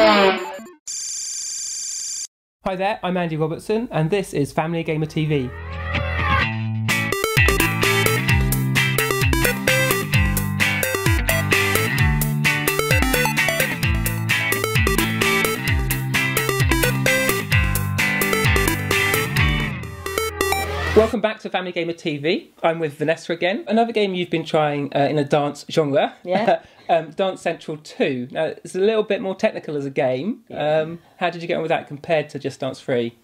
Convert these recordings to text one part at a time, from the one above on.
Hi there, I'm Andy Robertson and this is Family Gamer TV. Welcome back to Family Gamer TV. I'm with Vanessa again. Another game you've been trying in a dance genre. Yeah. Dance Central 2. Now, it's a little bit more technical as a game. Yeah. How did you get on with that compared to just Dance 3?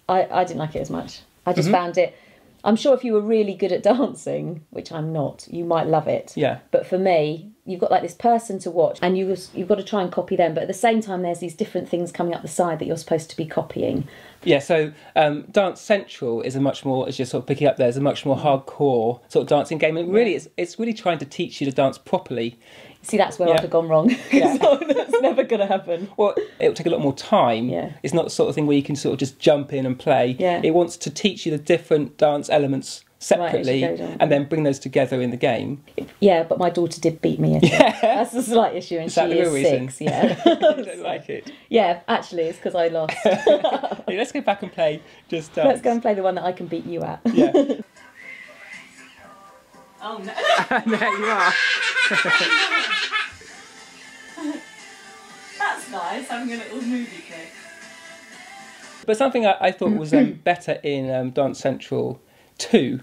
I didn't like it as much. I just found it... I'm sure if you were really good at dancing, which I'm not, you might love it. Yeah. But for me, you've got like this person to watch and you've got to try and copy them. But at the same time, there's these different things coming up the side that you're supposed to be copying. Yeah, so Dance Central is a much more, as you're sort of picking up there, is a much more hardcore sort of dancing game. And really, it's really trying to teach you to dance properly. See, that's where I'd have gone wrong. Yeah. So that's never going to happen. Well, it'll take a lot more time. Yeah. It's not the sort of thing where you can sort of just jump in and play. Yeah. It wants to teach you the different dance elements separately and then bring those together in the game. Yeah, but my daughter did beat me. That's a slight issue, and she is 6. Yeah. I don't like it. Yeah, actually, it's because I lost. Yeah, let's go back and play just dance. Let's go and play the one that I can beat you at. Yeah. Oh no. There you are. That's nice, having a little movie clip. But something I thought was better in Dance Central 2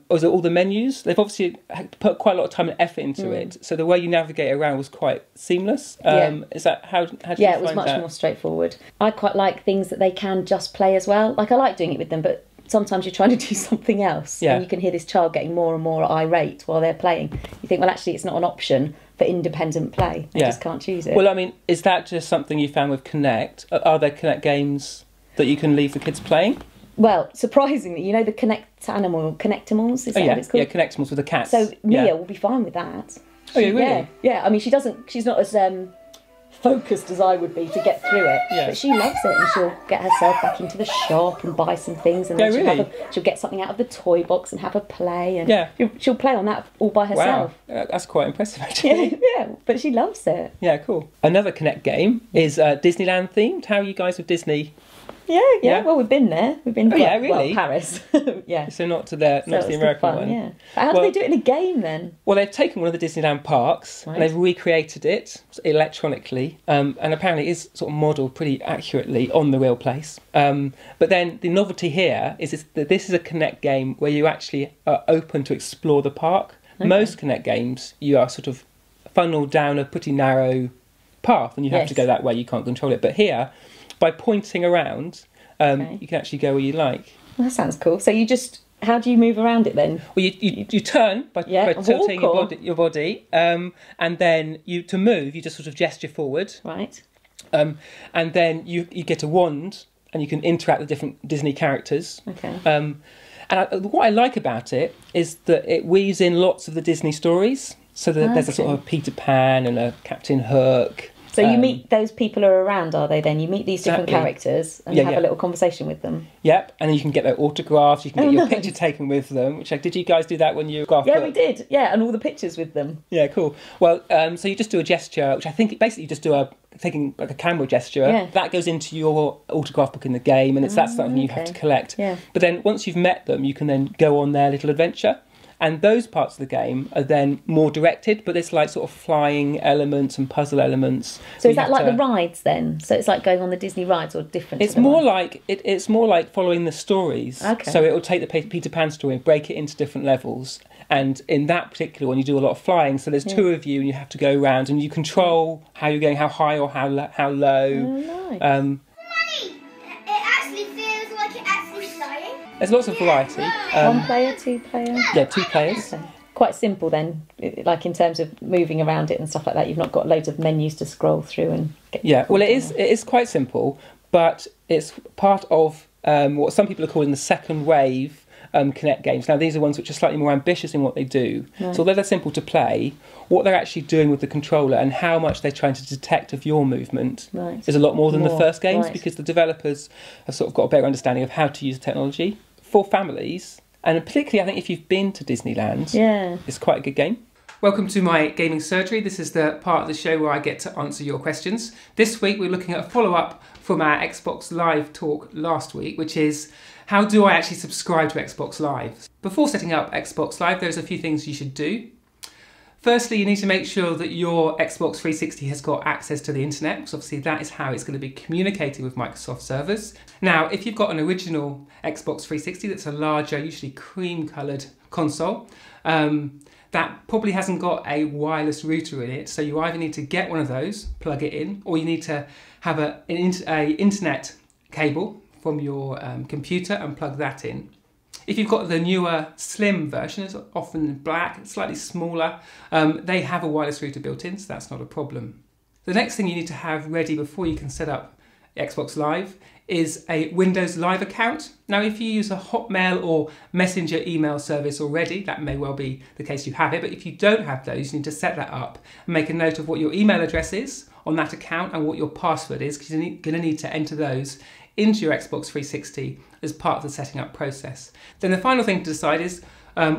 was all the menus. They've obviously put quite a lot of time and effort into it, so the way you navigate around was quite seamless. Is that how did you find that? Yeah, it was much more straightforward. I quite like things that they can just play as well. Like, I like doing it with them, but sometimes you're trying to do something else and you can hear this child getting more and more irate while they're playing. You think, well, actually, it's not an option for independent play. They just can't choose it. Well, I mean, is that just something you found with Kinect? Are there Kinect games that you can leave the kids playing? Well, surprisingly, you know the Kinectimals, is that what it's called? Yeah, Kinectimals with the cats. So Mia will be fine with that. Oh, yeah, really? Yeah, I mean, she's not as focused as I would be to get through it, but she loves it, and she'll get herself back into the shop and buy some things, and then she'll get something out of the toy box and have a play, and she'll play on that all by herself. Wow, that's quite impressive, actually. Yeah, but she loves it. Yeah, cool. Another Kinect game is Disneyland themed. How are you guys with Disney? Yeah. Well, we've been there. We've been really? Paris. Yeah. So not to the American one. Yeah. But how do they do it in a game then? Well, they've taken one of the Disneyland parks and they've recreated it electronically, and apparently it is sort of modelled pretty accurately on the real place. But then the novelty here is that this is a Kinect game where you actually are open to explore the park. Okay. Most Kinect games, you are sort of funneled down a pretty narrow path and you have to go that way, you can't control it. But here, by pointing around, you can actually go where you like. Well, that sounds cool. So you just, how do you move around it then? Well, you turn by tilting your body, and then to move, you just sort of gesture forward. Right. And then you get a wand, and you can interact with different Disney characters. Okay. And what I like about it is that it weaves in lots of the Disney stories. So that there's a sort of a Peter Pan and a Captain Hook. So you meet those people who are around, are they then? You meet these different characters and you have a little conversation with them. Yep, and then you can get their autographs, you can get your picture taken with them. Did you guys do that when you got? Yeah, we did. Yeah, and all the pictures with them. Yeah, cool. Well, so you just do a gesture, which I think basically you just do taking like a camera gesture. Yeah. That goes into your autograph book in the game, and that's something you have to collect. Yeah. But then once you've met them, you can then go on their little adventure. And those parts of the game are then more directed, but there's like sort of flying elements and puzzle elements. So is that like the rides then? So it's like going on the Disney rides or different? It's more like it's more like following the stories. Okay. So it will take the Peter Pan story and break it into different levels. And in that particular one, you do a lot of flying. So there's 2 of you, and you have to go around, and you control how you're going, how high or how low. Oh, nice. There's lots of variety. 1 player, 2 player? Yeah, 2 players. Okay. Quite simple then, like in terms of moving around it and stuff like that. You've not got loads of menus to scroll through and get... Yeah, well, it is quite simple, but it's part of what some people are calling the second wave Kinect games. Now, these are ones which are slightly more ambitious in what they do. Right. So although they're simple to play, what they're actually doing with the controller and how much they're trying to detect of your movement is a lot more than the first games, because the developers have sort of got a better understanding of how to use the technology. For families, and particularly I think if you've been to Disneyland, it's quite a good game. Welcome to my gaming surgery. This is the part of the show where I get to answer your questions. This week we're looking at a follow-up from our Xbox Live talk last week, which is how do I actually subscribe to Xbox Live? Before setting up Xbox Live, there's a few things you should do. Firstly, you need to make sure that your Xbox 360 has got access to the internet, because obviously that is how it's going to be communicating with Microsoft servers. Now, if you've got an original Xbox 360 that's a larger, usually cream-coloured console, that probably hasn't got a wireless router in it, so you either need to get one of those, plug it in, or you need to have an internet cable from your computer and plug that in. If you've got the newer slim version, it's often black, it's slightly smaller, they have a wireless router built in, so that's not a problem. The next thing you need to have ready before you can set up Xbox Live is a Windows Live account. Now, if you use a Hotmail or Messenger email service already, that may well be the case you have it, but if you don't have those, you need to set that up and make a note of what your email address is on that account and what your password is, because you're going to need to enter those into your Xbox 360 as part of the setting up process. Then the final thing to decide is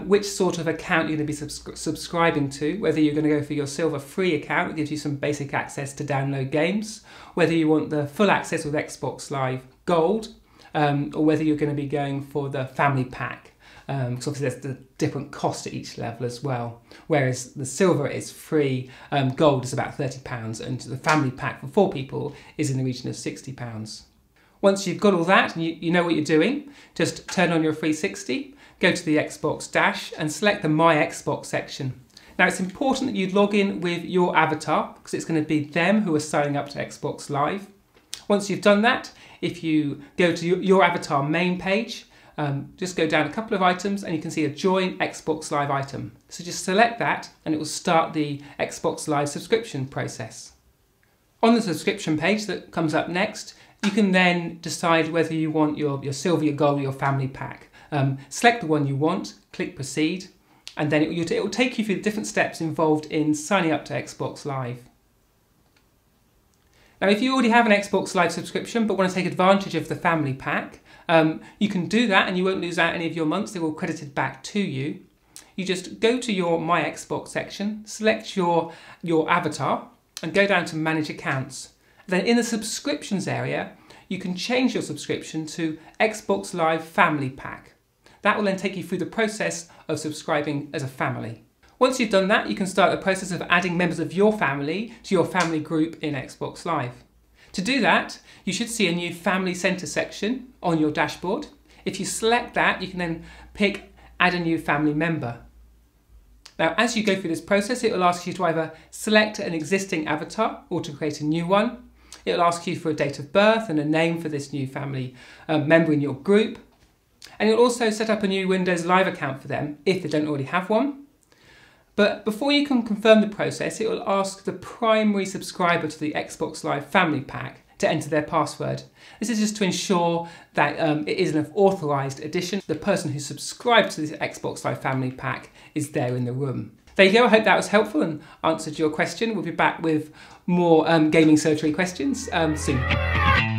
which sort of account you're going to be subscribing to, whether you're going to go for your silver free account that gives you some basic access to download games, whether you want the full access with Xbox Live Gold, or whether you're going to be going for the family pack, because obviously there's the different cost at each level as well. Whereas the silver is free, gold is about £30, and the family pack for 4 people is in the region of £60. Once you've got all that and you know what you're doing, just turn on your 360, go to the Xbox dash and select the My Xbox section. Now, it's important that you log in with your avatar, because it's going to be them who are signing up to Xbox Live. Once you've done that, if you go to your avatar main page, just go down a couple of items and you can see a Join Xbox Live item. So just select that and it will start the Xbox Live subscription process. On the subscription page that comes up next, you can then decide whether you want your silver, your gold, or your family pack. Select the one you want, click proceed, and then it will take you through the different steps involved in signing up to Xbox Live. Now, if you already have an Xbox Live subscription but want to take advantage of the family pack, you can do that and you won't lose out any of your months. They're all credited back to you. You just go to your My Xbox section, select your avatar, and go down to Manage Accounts. Then in the subscriptions area, you can change your subscription to Xbox Live Family Pack. That will then take you through the process of subscribing as a family. Once you've done that, you can start the process of adding members of your family to your family group in Xbox Live. To do that, you should see a new Family Centre section on your dashboard. If you select that, you can then pick Add a new family member. Now, as you go through this process, it will ask you to either select an existing avatar or to create a new one. It will ask you for a date of birth and a name for this new family member in your group. And you'll also set up a new Windows Live account for them if they don't already have one. But before you can confirm the process, it will ask the primary subscriber to the Xbox Live Family Pack to enter their password. This is just to ensure that it is an authorised addition. The person who subscribed to the Xbox Live Family Pack is there in the room. There you go, I hope that was helpful and answered your question. We'll be back with more gaming surgery questions soon.